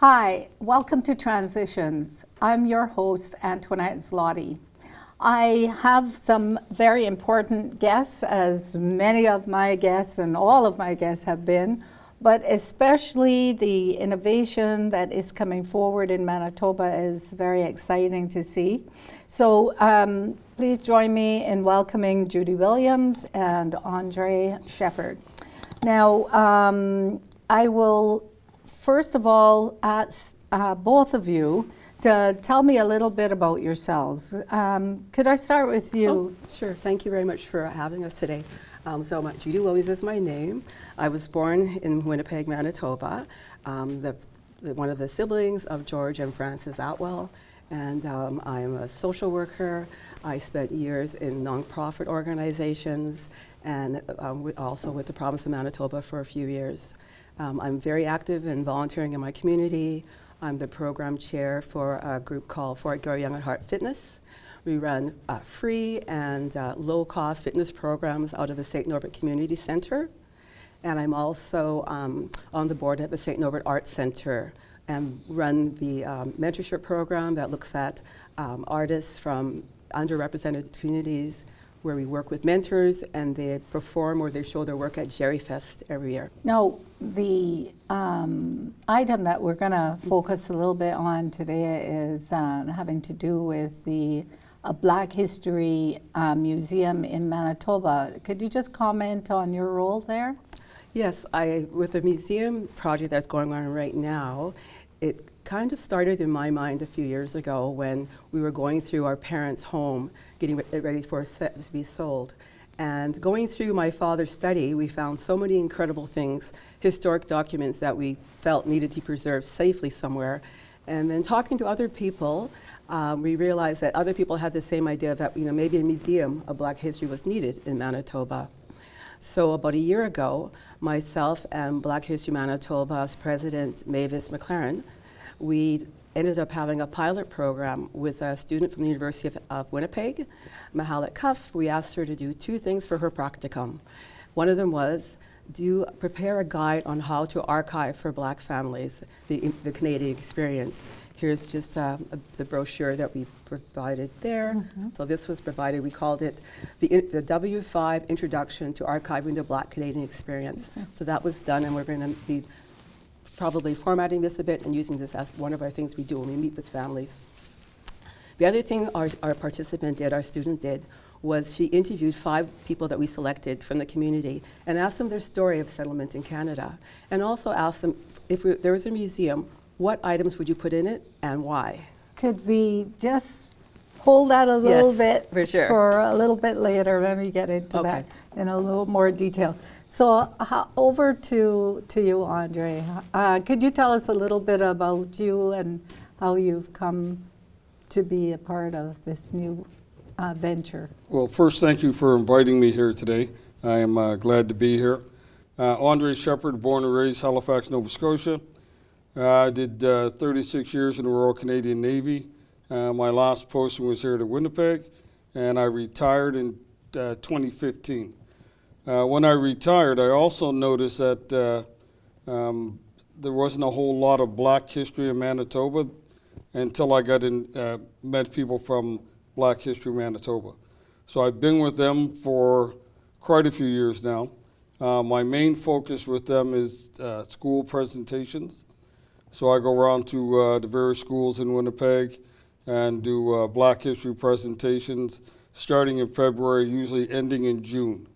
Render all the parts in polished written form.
Hi, welcome to Transitions. I'm your host, Antoinette Zloty. I have some very important guests, as many of my guests and all of my guests have been, but especially the innovation that is coming forward in Manitoba is very exciting to see. So please join me in welcoming Judy Williams and Andre Shepherd. Now, I will first of all ask both of you to tell me a little bit about yourselves. Could I start with you? Oh, sure. Thank you very much for having us today. Judy Williams is my name. I was born in Winnipeg, Manitoba, one of the siblings of George and Frances Atwell, and I am a social worker. I spent years in nonprofit organizations and also with the province of Manitoba for a few years. I'm very active in volunteering in my community. I'm the program chair for a group called For Girl Young at Heart Fitness. We run free and low-cost fitness programs out of the St. Norbert Community Center. And I'm also on the board at the St. Norbert Arts Center and run the mentorship program that looks at artists from underrepresented communities, where we work with mentors and they perform or they show their work at Jerry Fest every year. Now, the item that we're going to focus a little bit on today is having to do with the Black History Museum in Manitoba. Could you just comment on your role there? Yes, with the museum project that's going on right now, it kind of started in my mind a few years ago when we were going through our parents' home, getting it ready for a set to be sold. And going through my father's study, we found so many incredible things, historic documents that we felt needed to be preserved safely somewhere. And then talking to other people, we realized that other people had the same idea that maybe a museum of Black history was needed in Manitoba. So about a year ago, myself and Black History Manitoba's president, Mavis McLaren, we ended up having a pilot program with a student from the University of Winnipeg, Mahalet Cuff. We asked her to do two things for her practicum. One of them was prepare a guide on how to archive for Black families the Canadian experience. Here's just the brochure that we provided there. Mm-hmm. So this was provided, we called it the W5 Introduction to Archiving the Black Canadian Experience. Okay. So that was done, and we're going to be probably formatting this a bit and using this as one of our things we do when we meet with families. The other thing our participant did, our student did, was she interviewed 5 people that we selected from the community and asked them their story of settlement in Canada, and also asked them if there was a museum, what items would you put in it and why? Could we just hold that a little bit for sure. For a little bit later when we get into that in a little more detail. So over to you, Andre. Could you tell us a little bit about you and how you've come to be a part of this new venture? Well, first, thank you for inviting me here today. I am glad to be here. Andre Shepherd, born and raised Halifax, Nova Scotia. I did 36 years in the Royal Canadian Navy. My last posting was here to Winnipeg, and I retired in 2015. When I retired, I also noticed that there wasn't a whole lot of Black history in Manitoba until I met people from Black History Manitoba. So I've been with them for quite a few years now. My main focus with them is school presentations. So I go around to the various schools in Winnipeg and do Black history presentations starting in February, usually ending in June.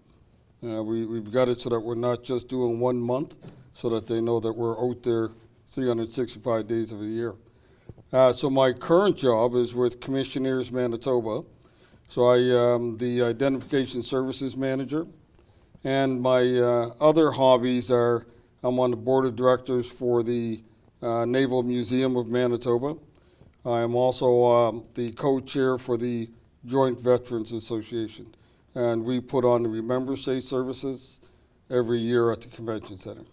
We've got it so that we're not just doing 1 month, so that they know that we're out there 365 days of the year. So my current job is with Commissioners Manitoba. So I am the Identification Services Manager. And my other hobbies are I'm on the board of directors for the Naval Museum of Manitoba. I am also the co-chair for the Joint Veterans Association. And we put on the Remembrance Day services every year at the Convention Center.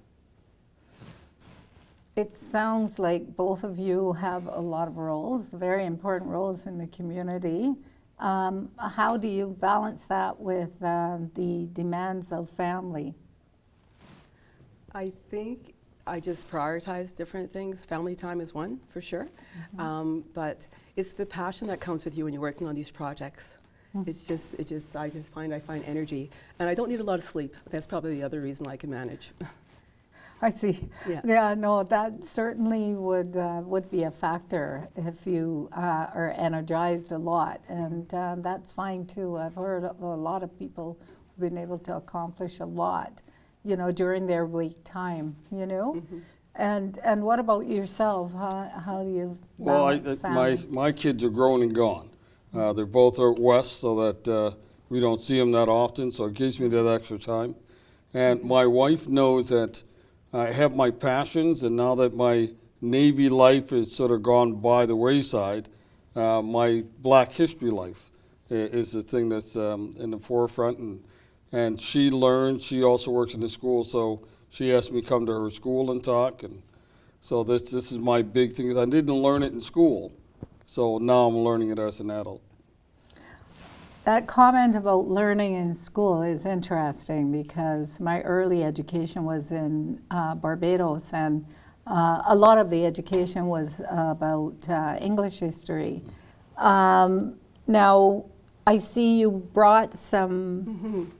It sounds like both of you have a lot of roles, very important roles in the community. How do you balance that with the demands of family? I think I just prioritize different things. Family time is one, for sure. But it's the passion that comes with you when you're working on these projects. I find energy. And I don't need a lot of sleep. That's probably the other reason I can manage. I see. Yeah, no, that certainly would be a factor if you are energized a lot, and that's fine too. I've heard of a lot of people who've been able to accomplish a lot, during their week time, And what about yourself? How do you balance family? My kids are grown and gone. They're both out west, so that we don't see them that often, so it gives me that extra time. And my wife knows that I have my passions, and now that my Navy life has sort of gone by the wayside, my Black history life is the thing that's in the forefront. And she learned. She also works in the school, so she asked me to come to her school and talk. And so this is my big thing. I didn't learn it in school, so now I'm learning it as an adult. That comment about learning in school is interesting because my early education was in Barbados, and a lot of the education was about English history. Now, I see you brought some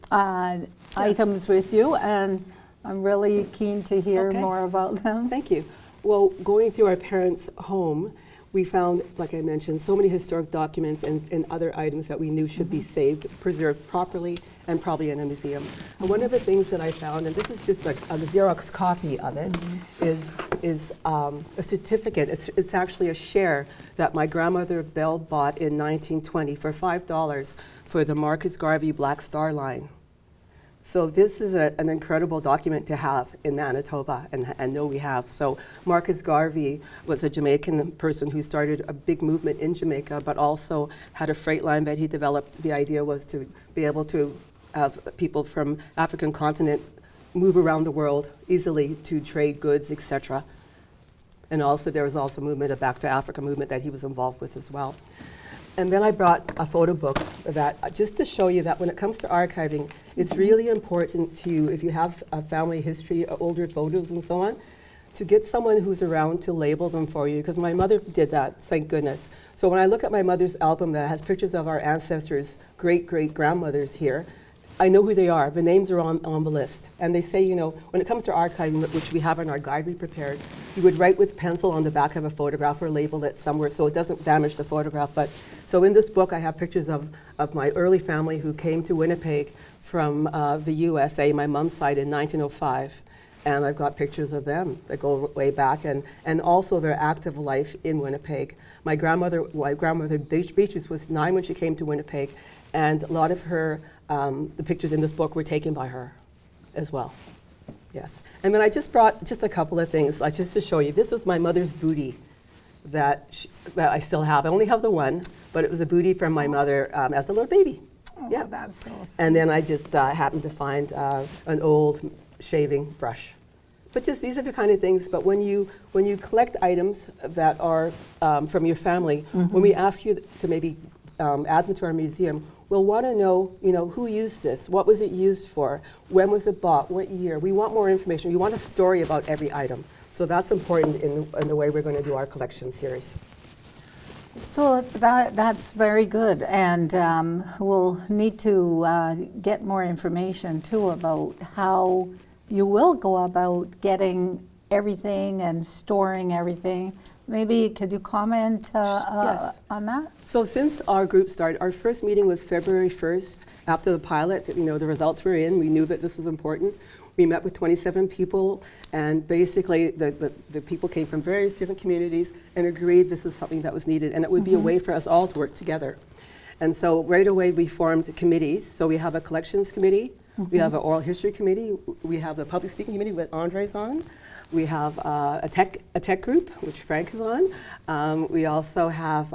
items with you, and I'm really keen to hear more about them. Thank you. Well, going through our parents' home, we found, like I mentioned, so many historic documents and other items that we knew should be saved, preserved properly, and probably in a museum. And one of the things that I found, and this is just a Xerox copy of it, is a certificate. It's actually a share that my grandmother Belle bought in 1920 for $5 for the Marcus Garvey Black Star Line. So this is an incredible document to have in Manitoba, and know we have. So Marcus Garvey was a Jamaican person who started a big movement in Jamaica, but also had a freight line that he developed. The idea was to be able to have people from African continent move around the world easily to trade goods, etc. And also there was also a Back to Africa movement that he was involved with as well. And then I brought a photo book that just to show you that when it comes to archiving, it's really important to, if you have a family history, older photos and so on, to get someone who's around to label them for you, because my mother did that, thank goodness. So when I look at my mother's album that has pictures of our ancestors, great-great-grandmothers here, I know who they are. The names are on the list. And they say, when it comes to archiving, which we have in our guide we prepared, you would write with pencil on the back of a photograph or label it somewhere so it doesn't damage the photograph. So in this book, I have pictures of my early family who came to Winnipeg from the USA, my mom's side, in 1905. And I've got pictures of them that go way back, and also their active life in Winnipeg. My grandmother Beatrice was 9 when she came to Winnipeg, and a lot of her the pictures in this book were taken by her as well. Yes. And then I just brought just a couple of things, just to show you. This was my mother's booty that I still have. I only have the one, but it was a booty from my mother as a little baby. Oh, yeah. That's so sweet. And then I just happened to find an old shaving brush. But just these are the kind of things. But when you collect items that are from your family, when we ask you to maybe add them to our museum, we'll want to know, who used this, what was it used for, when was it bought, what year. We want more information. We want a story about every item. So that's important in the way we're going to do our collection series. So that's very good, and we'll need to get more information too about how you will go about getting everything and storing everything. Maybe could you comment Yes. on that? So since our group started, our first meeting was February 1st. After the pilot, the results were in. We knew that this was important. We met with 27 people, and basically the people came from various different communities and agreed this was something that was needed, and it would be a way for us all to work together. And so right away we formed committees. So we have a collections committee, we have an oral history committee, we have a public speaking committee with Andre's on. We have a tech group, which Frank is on. We also have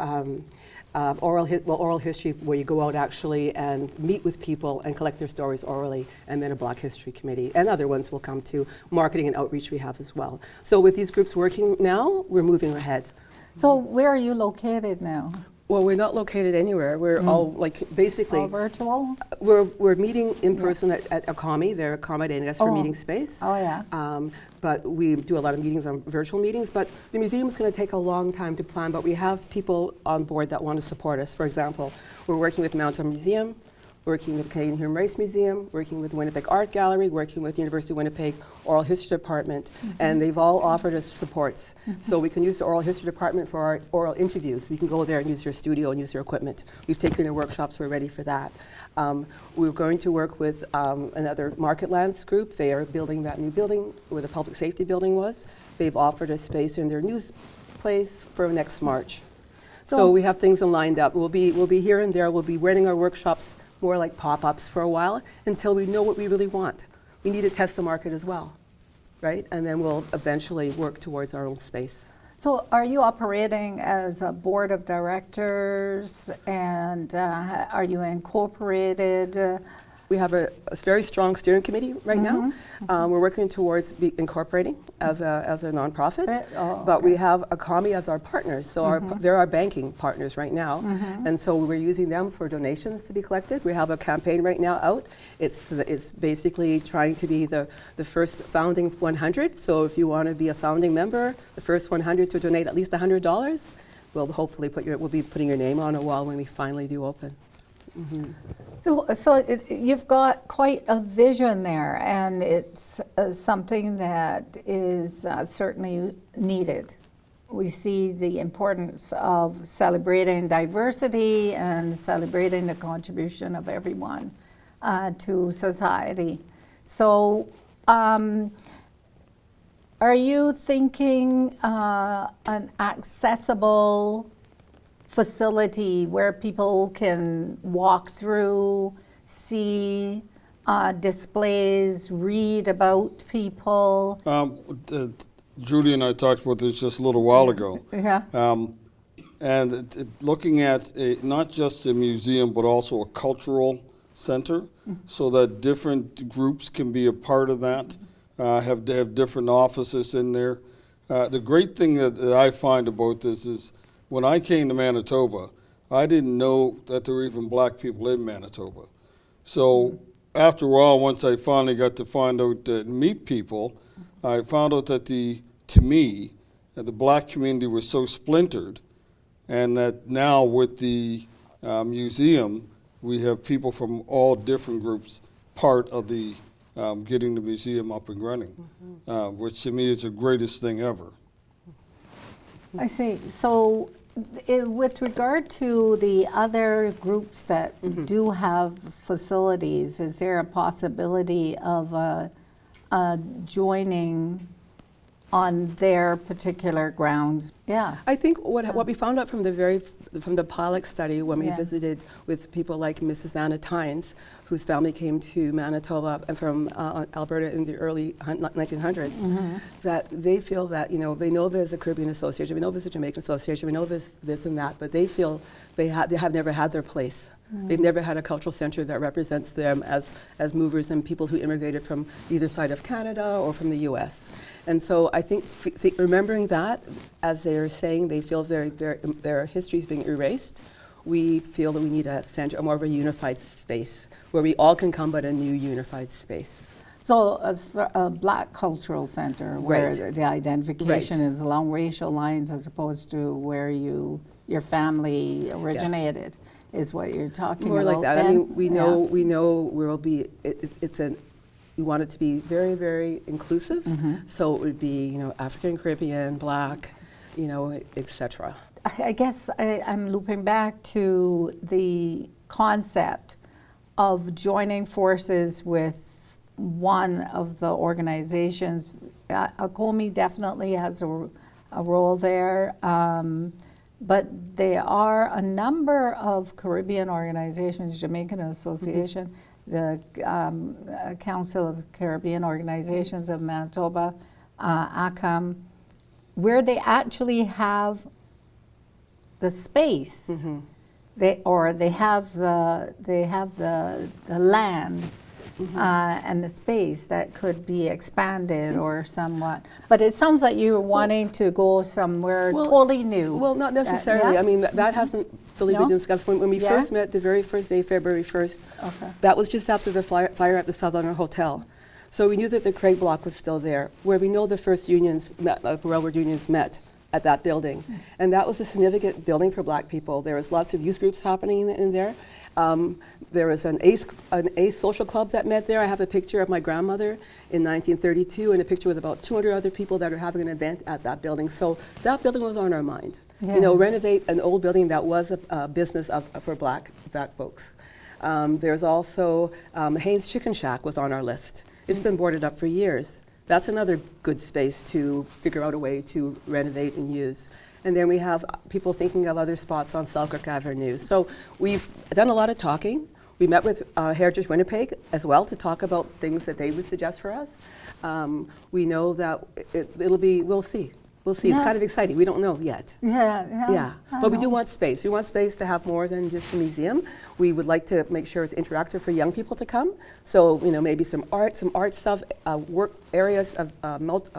oral history, where you go out actually and meet with people and collect their stories orally, and then a Black History Committee, and other ones will come to. Marketing and outreach we have as well. So with these groups working now, we're moving ahead. So where are you located now? Well, we're not located anywhere. We're all basically All virtual? we're meeting in person at ACOMI. They're accommodating us for Oh. meeting space. Oh, yeah. But we do a lot of meetings on virtual meetings. But the museum's going to take a long time to plan. But we have people on board that want to support us. For example, we're working with Manitoba Museum, working with Canadian Human Rights Museum, working with the Winnipeg Art Gallery, working with University of Winnipeg Oral History Department, and they've all offered us supports. So we can use the Oral History Department for our oral interviews. We can go there and use their studio and use their equipment. We've taken their workshops, we're ready for that. We're going to work with another Market Lands group. They are building that new building where the public safety building was. They've offered us space in their new place for next March. So we have things lined up. We'll be here and there. We'll be running our workshops more like pop-ups for a while until we know what we really want. We need to test the market as well, right? And then we'll eventually work towards our own space. So are you operating as a board of directors, and are you incorporated? We have a very strong steering committee right now. We're working towards incorporating as a nonprofit, but we have ACOMI as our partners. So they're our banking partners right now, and so we're using them for donations to be collected. We have a campaign right now out. It's basically trying to be the first founding 100. So if you want to be a founding member, the first 100 to donate at least $100, we'll hopefully we'll be putting your name on a wall when we finally do open. So you've got quite a vision there, and it's something that is certainly needed. We see the importance of celebrating diversity and celebrating the contribution of everyone to society. So are you thinking an accessible facility where people can walk through, see displays, read about people? Judy and I talked about this just a little while ago. Yeah. And looking at not just a museum, but also a cultural center, so that different groups can be a part of that, have different offices in there. The great thing that I find about this is when I came to Manitoba, I didn't know that there were even black people in Manitoba. So after a while, once I finally got to find out and meet people, I found out that to me, the black community was so splintered, and that now with the museum, we have people from all different groups part of the getting the museum up and running, which to me is the greatest thing ever. I see. So with regard to the other groups that do have facilities, is there a possibility of joining on their particular grounds? Yeah. I think what we found out from the pilot study when we visited with people like Mrs. Anna Tynes, whose family came to Manitoba and from Alberta in the early 1900s, that they feel that, they know there's a Caribbean Association, we know there's a Jamaican Association, we know there's this and that, but they feel they have never had their place. They've never had a cultural center that represents them as movers and people who immigrated from either side of Canada or from the U.S. And so I think remembering that, as they're saying, they feel their history is being erased. We feel that we need a center, more of a unified space where we all can come, but a new unified space. So a black cultural center where Right. the identification is along racial lines as opposed to where your family originated. Is what you're talking More about. like that. Then? I mean, we know we'll be. We want it to be very, very inclusive. So it would be, African, Caribbean, Black, etc. I guess I'm looping back to the concept of joining forces with one of the organizations. ACOMI definitely has a role there. But there are a number of Caribbean organizations, Jamaican Association, the Council of Caribbean Organizations of Manitoba, ACAM, where they actually have the space, they have the land. And the space that could be expanded or somewhat. But it sounds like you're wanting to go somewhere totally new. Well, not necessarily. I mean, that hasn't Philly, we No? discussed when we Yeah? first met, the very first day, February 1st. Okay. That was just after the fire at the Southerner Hotel. So we knew that the Craig Block was still there, where we know the first railroad unions met at that building. And that was a significant building for Black people. There was lots of youth groups happening in there. There was an ACE social club that met there. I have a picture of my grandmother in 1932 and a picture with about 200 other people that are having an event at that building. So that building was on our mind. Yeah. You know, renovate an old building that was a business for black folks. There's also Haynes Chicken Shack was on our list. It's been boarded up for years. That's another good space to figure out a way to renovate and use. And then we have people thinking of other spots on Selkirk Avenue. So we've done a lot of talking. We met with Heritage Winnipeg as well to talk about things that they would suggest for us. We know that we'll see. We'll see. Yeah. It's kind of exciting. We don't know yet. Yeah. But we do want space. We want space to have more than just a museum. We would like to make sure it's interactive for young people to come. So, you know, maybe some art stuff, work areas of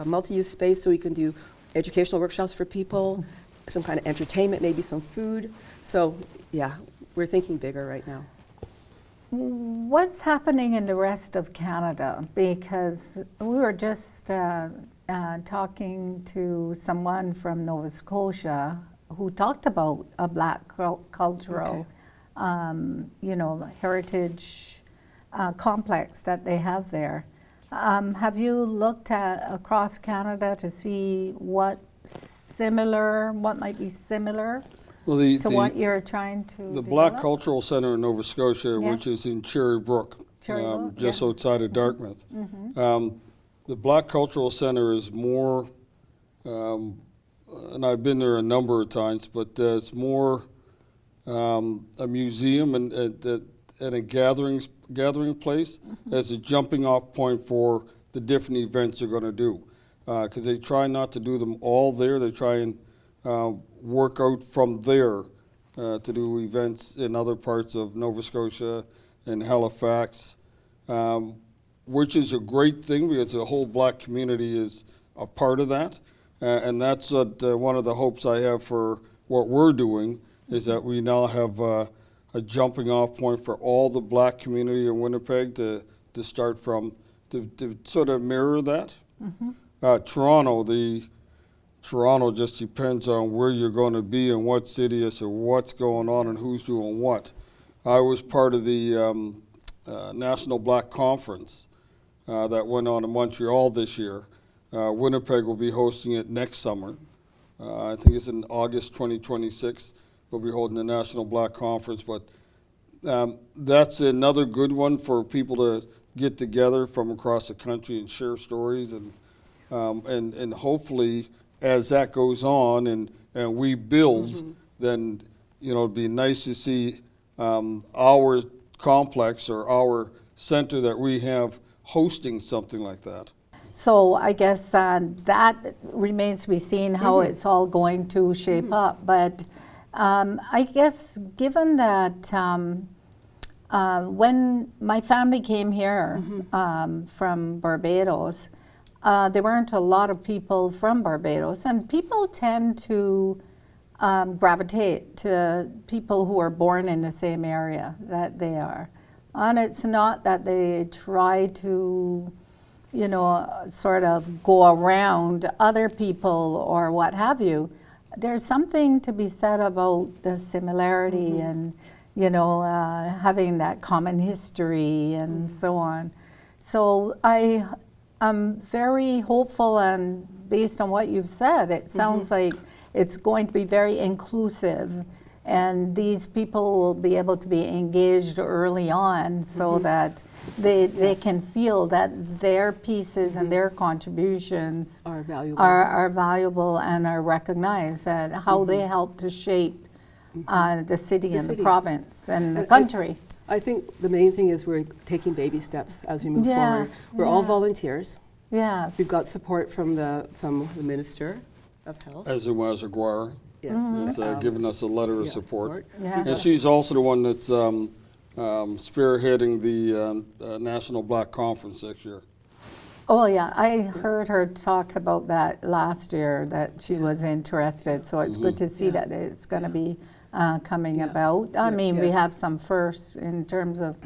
multi-use space so we can do educational workshops for people, some kind of entertainment, maybe some food. So, yeah, we're thinking bigger right now. What's happening in the rest of Canada? Because we were just talking to someone from Nova Scotia who talked about a Black cultural, heritage complex that they have there. Have you looked at across Canada to see what might be similar Well, to what you're trying to the develop? Black Cultural Center in Nova Scotia, Yeah. which is in Cherry Brook, Brook, just yeah. outside of Dartmouth. The Black Cultural Center is more, and I've been there a number of times, but it's more a museum and a gathering place as a jumping off point for the different events they're going to do. Because they try not to do them all there. They try and work out from there to do events in other parts of Nova Scotia and Halifax, which is a great thing because the whole Black community is a part of that. And that's what, one of the hopes I have for what we're doing is that we now have a jumping off point for all the Black community in Winnipeg to start from, to sort of mirror that. Toronto just depends on where you're going to be and what city is or what's going on and who's doing what. I was part of the National Black Conference that went on in Montreal this year. Winnipeg will be hosting it next summer. I think it's in August 2026. We'll be holding the National Black Conference, but that's another good one for people to get together from across the country and share stories and hopefully as that goes on and we build, then it'd be nice to see our complex or our center that we have hosting something like that. So I guess that remains to be seen how it's all going to shape up. But I guess given that when my family came here from Barbados, there weren't a lot of people from Barbados, and people tend to gravitate to people who are born in the same area that they are. And it's not that they try to, sort of go around other people or what have you. There's something to be said about the similarity and, having that common history and so on. So I'm very hopeful, and based on what you've said, it sounds like it's going to be very inclusive, and these people will be able to be engaged early on so that they can feel that their pieces and their contributions Are valuable. are valuable and are recognized, that how they help to shape the city and the province and the country. I think the main thing is we're taking baby steps as we move forward. We're all volunteers. Yes. We've got support from the Minister of Health. As it was Aguirre. Yes. Has given us a letter of support. Yeah. And she's also the one that's spearheading the National Black Conference next year. Oh yeah, I heard her talk about that last year, that she was interested, so it's good to see that it's going to be coming Yeah. about. I Yeah, mean, yeah. we have some firsts in terms of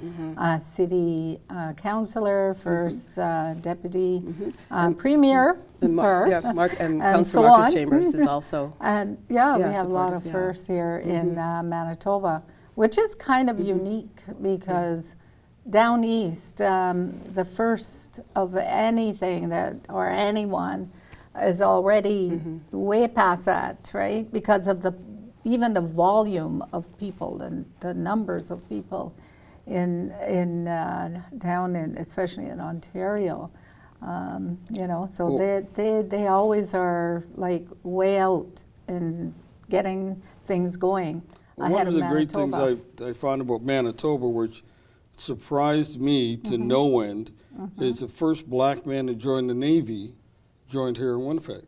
city councillor, first deputy premier, And her, and and Councillor so Marcus on. Chambers is also. And yeah, we Yeah, have a lot supportive, of yeah. firsts here in Manitoba, which is kind of unique because down east, the first of anything that or anyone is already way past that, right? Because of even the volume of people and the numbers of people in down in, especially in Ontario. You know, so Well- they always are like way out in getting things going One ahead of of the great things Manitoba. I found about Manitoba, which surprised me to no end, is the first black man to join the Navy joined here in Winnipeg.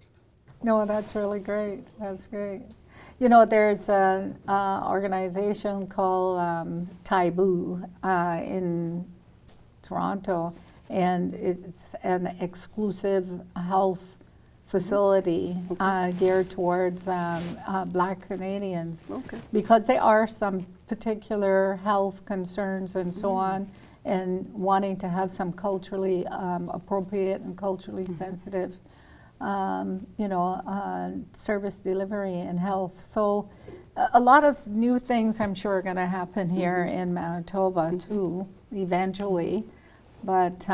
No, that's really great. That's great. You know, there's an organization called Taibu in Toronto, and it's an exclusive health facility geared towards Black Canadians, Okay. because there are some particular health concerns and so on, and wanting to have some culturally appropriate and culturally sensitive you know, service delivery in health. So a lot of new things I'm sure are going to happen here in Manitoba too, eventually. But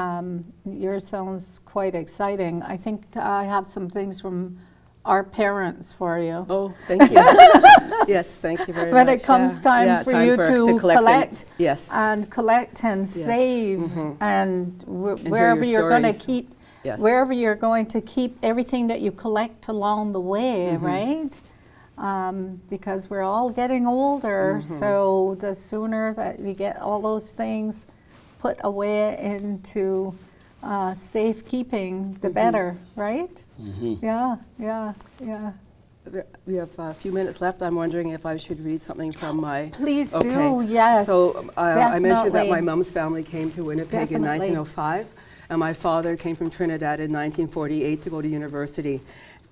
yours sounds quite exciting. I think I have some things from our parents for you. Oh, thank you. Yes, thank you very When much. it comes time for you to collect yes. and collect and save and wherever your you're going to stories. keep Yes. wherever you're going to keep everything that you collect along the way, right? Because we're all getting older, so the sooner that we get all those things put away into safekeeping, the better, right? Yeah, yeah, yeah. We have a few minutes left. I'm wondering if I should read something from my... Please Okay. do, yes. So I mentioned that my definitely. mom's family came to Winnipeg in Definitely. 1905, and my father came from Trinidad in 1948 to go to university.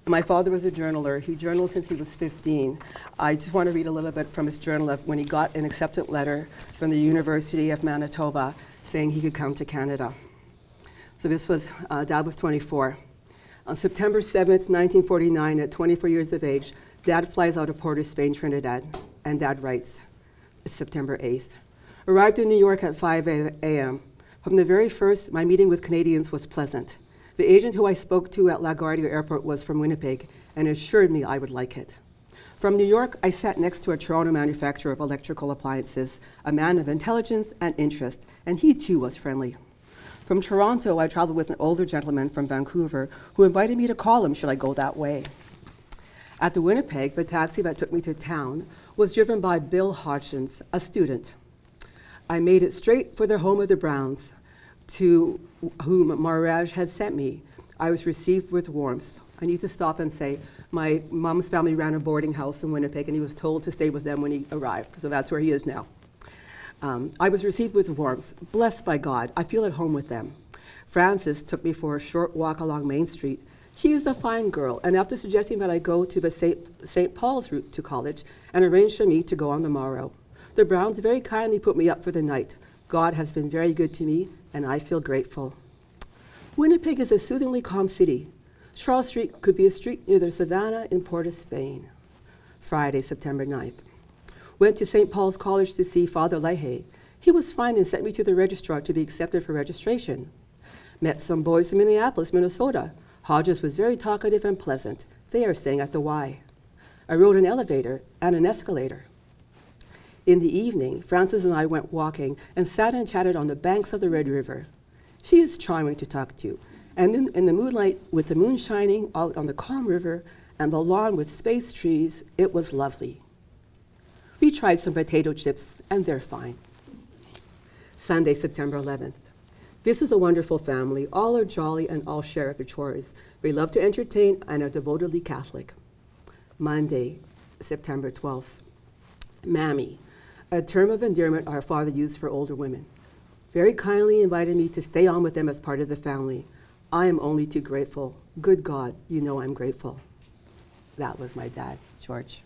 My father was a journaler. He journaled since he was 15. I just want to read a little bit from his journal of when he got an acceptance letter from the University of Manitoba saying he could come to Canada. So this was, Dad was 24. On September 7th, 1949, at 24 years of age, Dad flies out of Port of Spain, Trinidad, and Dad writes, it's September 8th. Arrived in New York at 5 a.m. From the very first, my meeting with Canadians was pleasant. The agent who I spoke to at LaGuardia Airport was from Winnipeg and assured me I would like it. From New York, I sat next to a Toronto manufacturer of electrical appliances, a man of intelligence and interest, and he too was friendly. From Toronto, I traveled with an older gentleman from Vancouver who invited me to call him should I go that way. At the Winnipeg, the taxi that took me to town was driven by Bill Hodgins, a student. I made it straight for the home of the Browns, to whom Maraj had sent me. I was received with warmth. I need to stop and say, my mom's family ran a boarding house in Winnipeg, and he was told to stay with them when he arrived, so that's where he is now. I was received with warmth. Blessed by God, I feel at home with them. Frances took me for a short walk along Main Street. She is a fine girl, and after suggesting that I go to the St. Paul's route to college and arranged for me to go on the morrow. The Browns very kindly put me up for the night. God has been very good to me, and I feel grateful. Winnipeg is a soothingly calm city. Charles Street could be a street near the Savannah in Port of Spain. Friday, September 9th. Went to St. Paul's College to see Father Leahy. He was fine and sent me to the registrar to be accepted for registration. Met some boys from Minneapolis, Minnesota. Hodges was very talkative and pleasant. They are staying at the Y. I rode an elevator and an escalator. In the evening, Frances and I went walking and sat and chatted on the banks of the Red River. She is charming to talk to, and in the moonlight, with the moon shining out on the calm river and the lawn with spaced trees, it was lovely. We tried some potato chips, and they're fine. Sunday, September 11th. This is a wonderful family. All are jolly and all share at the chores. They love to entertain and are devotedly Catholic. Monday, September 12th. Mammy, a term of endearment our father used for older women. Very kindly invited me to stay on with them as part of the family. I am only too grateful. Good God, you know I'm grateful. That was my dad, George.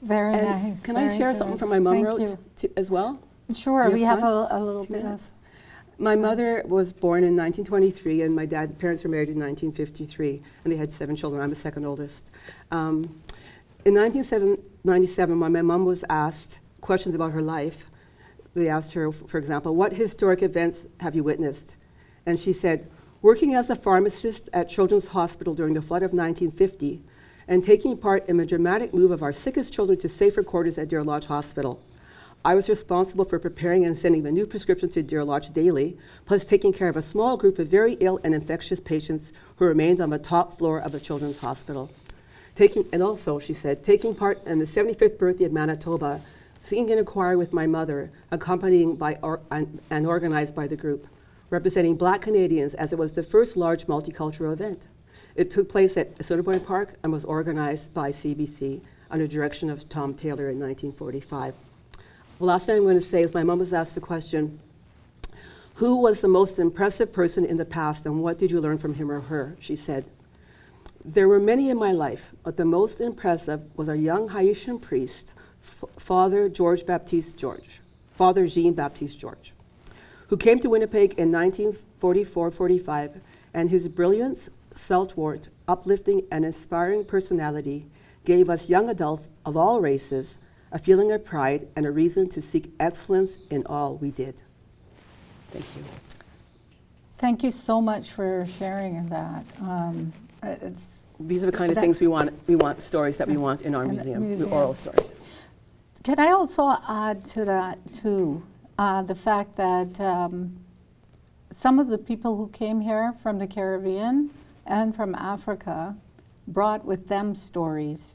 Very And nice. can I very share good. something from my mom Thank wrote you. as well? Sure, You we have have time? a little 2 bit minutes? of. My mother was born in 1923, and my parents were married in 1953, and they had 7 children. I'm the second oldest. In 1997, when my mom was asked questions about her life, they asked her, for example, what historic events have you witnessed? And she said, working as a pharmacist at Children's Hospital during the flood of 1950, and taking part in the dramatic move of our sickest children to safer quarters at Deer Lodge Hospital. I was responsible for preparing and sending the new prescriptions to Deer Lodge daily, plus taking care of a small group of very ill and infectious patients who remained on the top floor of the Children's Hospital. And also, she said, taking part in the 75th birthday of Manitoba, singing in a choir with my mother, accompanying and organized by the group, representing Black Canadians as it was the first large multicultural event. It took place at Assiniboine Park and was organized by CBC under direction of Tom Taylor in 1945. The last thing I'm going to say is my mom was asked the question, who was the most impressive person in the past and what did you learn from him or her? She said, there were many in my life, but the most impressive was a young Haitian priest, Father Jean Baptiste George, who came to Winnipeg in 1944-45, and his brilliance, stalwart, uplifting, and inspiring personality gave us young adults of all races a feeling of pride and a reason to seek excellence in all we did. Thank you. Thank you so much for sharing that. These are the kind of things we want stories that we want in our museum, the oral stories. Can I also add to that too, the fact that some of the people who came here from the Caribbean and from Africa brought with them stories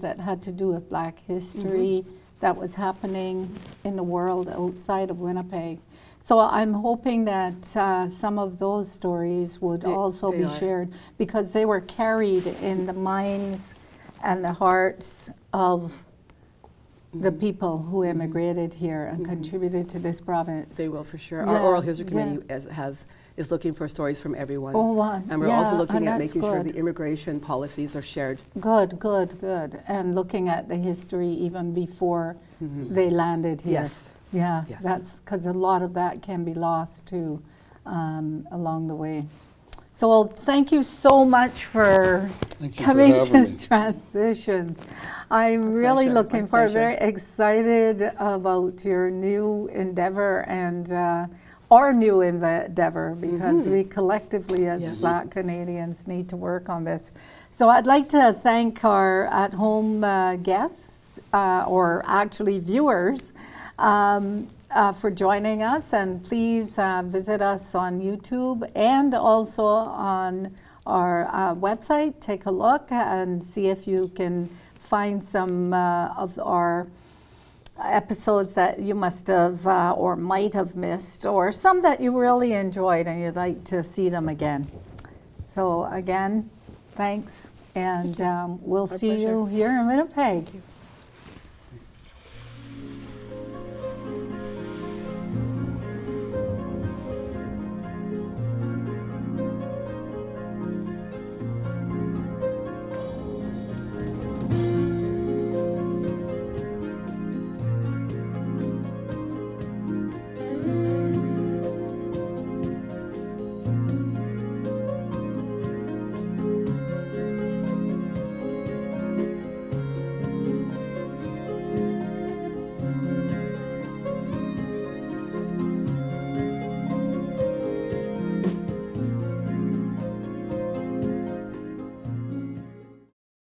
that had to do with Black history that was happening in the world outside of Winnipeg. So I'm hoping that some of those stories would also be shared, because they were carried in the minds and the hearts of the people who immigrated here and contributed to this province. They will, for sure. Yeah, Our Oral History Committee is looking for stories from everyone. And we're yeah, also looking at making sure good. the immigration policies are shared. Good. And looking at the history even before they landed here. Yes. Yeah, Yes. that's because a lot of that can be lost too along the way. So thank you so much for coming to Transitions. I'm really looking forward, very excited about your new endeavor and our new endeavor, because we collectively as Black Canadians need to work on this. So I'd like to thank our at-home guests, or actually viewers, for joining us, and please visit us on YouTube and also on our website. Take a look and see if you can find some of our episodes that you must have or might have missed, or some that you really enjoyed and you'd like to see them again. So again, thanks, and we'll see you here in Winnipeg.